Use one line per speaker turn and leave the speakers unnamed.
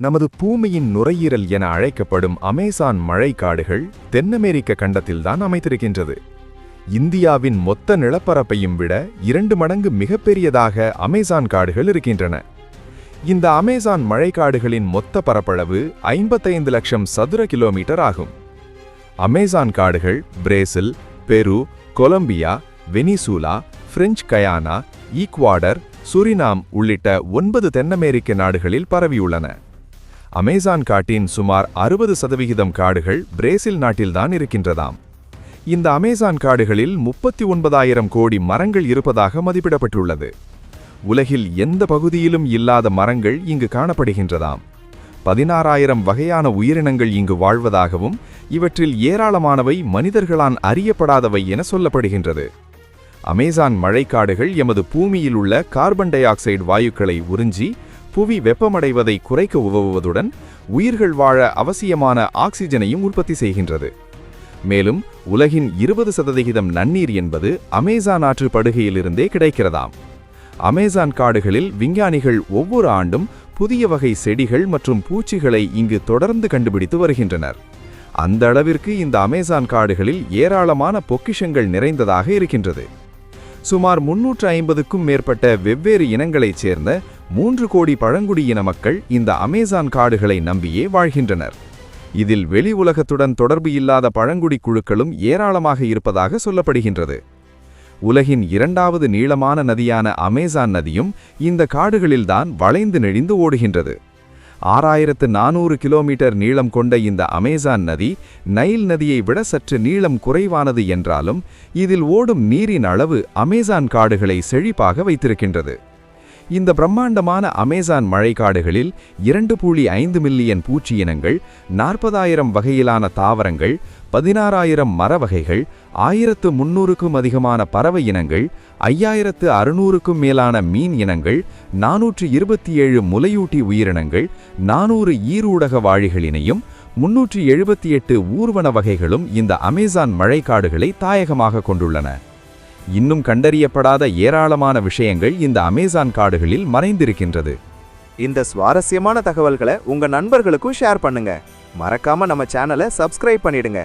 நமது பூமியின் நுரையீரல் என அழைக்கப்படும் அமேசான் மழைக்காடுகள் தென் அமெரிக்க கண்டத்தில்தான் அமைத்திருக்கின்றது. இந்தியாவின் மொத்த நிலப்பரப்பையும் விட 2 மடங்கு மிகப்பெரியதாக அமேசான் காடுகள் இருக்கின்றன. இந்த அமேசான் மழைக்காடுகளின் மொத்த பரப்பளவு 55 லட்சம் சதுர கிலோமீட்டர் ஆகும். அமேசான் காடுகள் Brazil, Peru, Colombia, Venezuela, French Guiana, Ecuador, Suriname உள்ளிட்ட 9 தென் அமெரிக்க நாடுகளில் பரவியுள்ளன. அமேசான் காட்டின் சுமார் 60% காடுகள் பிரேசில் நாட்டில்தான் இருக்கின்றதாம். இந்த அமேசான் காடுகளில் 39,000 கோடி மரங்கள் இருப்பதாக மதிப்பிடப்பட்டுள்ளது. உலகில் எந்த பகுதியிலும் இல்லாத மரங்கள் இங்கு காணப்படுகின்றதாம். 16,000 வகையான உயிரினங்கள் இங்கு வாழ்வதாகவும் இவற்றில் ஏராளமானவை மனிதர்களால் அறியப்படாதவை என சொல்லப்படுகின்றது. அமேசான் மழைக்காடுகள் எமது பூமியில் உள்ள கார்பன் டை ஆக்சைடு வாயுக்களை உறிஞ்சி புவி வெப்பமடைவதை குறைக்க உதவுவதுடன் உயிர்கள் வாழ அவசியமான ஆக்சிஜனையும் உற்பத்தி செய்கின்றது. மேலும் உலகின் 20% நன்னீர் என்பது அமேசான் ஆற்று படுகையிலிருந்தே கிடைக்கிறதாம். அமேசான் காடுகளில் விஞ்ஞானிகள் ஒவ்வொரு ஆண்டும் புதிய வகை செடிகள் மற்றும் பூச்சிகளை இங்கு தொடர்ந்து கண்டுபிடித்து வருகின்றனர். அந்த அளவிற்கு இந்த அமேசான் காடுகளில் ஏராளமான பொக்கிஷங்கள் நிறைந்ததாக இருக்கின்றது. சுமார் 350க்கும் மேற்பட்ட வெவ்வேறு இனங்களைச் சேர்ந்த 3 கோடி பழங்குடியின மக்கள் இந்த அமேசான் காடுகளை நம்பியே வாழ்கின்றனர். இதில் வெளி உலகத்துடன் தொடர்பு இல்லாத பழங்குடி குழுக்களும் ஏராளமாக இருப்பதாக சொல்லப்படுகின்றது. உலகின் 2வது நீளமான நதியான அமேசான் நதியும் இந்த காடுகளில்தான் வளைந்து நெளிந்து ஓடுகின்றது. 6,400 கிலோமீட்டர் நீளம் கொண்ட இந்த அமேசான் நதி நைல் நதியை விட சற்று நீளம் குறைவானது என்றாலும் இதில் ஓடும் நீரின் அளவு அமேசான் காடுகளை செழிப்பாக வைத்திருக்கின்றது. இந்த பிரம்மாண்டமான அமேசான் மழைக்காடுகளில் 2.5 மில்லியன் பூச்சி இனங்கள், 40,000 வகையிலான தாவரங்கள், 16,000 மர வகைகள், 1,300க்கும் அதிகமான பறவை இனங்கள், 5,600க்கும் மேலான மீன் இனங்கள், 427 முலையூட்டி உயிரினங்கள், 400 ஈரூடக வாழிகளினையும் 378 ஊர்வன வகைகளும் இந்த அமேசான் மழைக்காடுகளை தாயகமாக கொண்டுள்ளன. இன்னும் கண்டறியப்படாத ஏராளமான விஷயங்கள் இந்த அமேசான் காடுகளில் மறைந்திருக்கின்றது.
இந்த சுவாரஸ்யமான தகவல்களை உங்க நண்பர்களுக்கும் ஷேர் பண்ணுங்க. மறக்காம நம்ம சேனலை சப்ஸ்கிரைப் பண்ணிடுங்க.